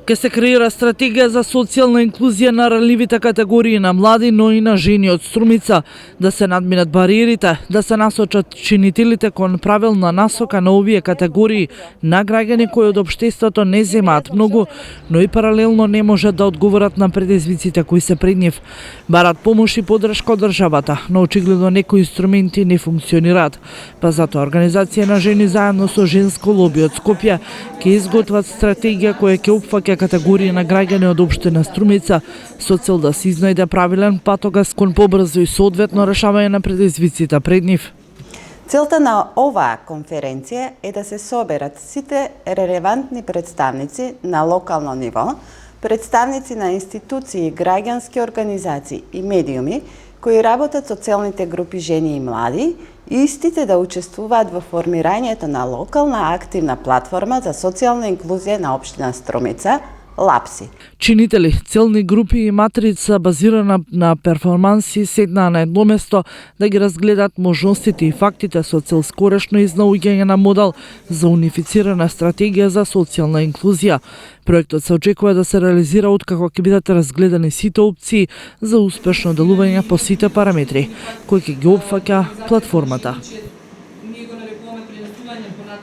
Ке се креира стратегија за социјална инклузија на ранливите категории на млади, но и на жени од Струмица, да се надминат бариерите, да се насочат чинителите кон правилна насока на овие категории на граѓани кои од општеството не земаат многу, но и паралелно не можат да одговорат на предизвиците кои се пред нив. Барат помош и поддршка од државата, но очигледно некои инструменти не функционираат. Па затоа Организација на жени заедно со женско лоби од Скопје ќе изготват стратегија која ќе опфаќа категории на граѓани од општина Струмица со цел да се изнајде правилен патогас кон побрзо и соодветно решавање на предизвиците пред нив. Целта на оваа конференција е да се соберат сите релевантни представници на локално ниво, представници на институции, граѓански организации и медиуми кои работат со целните групи жени и млади, и истите да учествуваат во формирањето на локална активна платформа за социјална инклузија на општина Струмица, ЛАПСИ. Чинители, целни групи и матрица базирана на перформанси седнаа на едно место да ги разгледат можностите и фактите со цел скорешно изнаоѓање на модел за унифицирана стратегија за социјална инклузија. Проектот се очекува да се реализира откако ќе бидат разгледани сите опции за успешно делување по сите параметри кои ќе ги опфаќа платформата.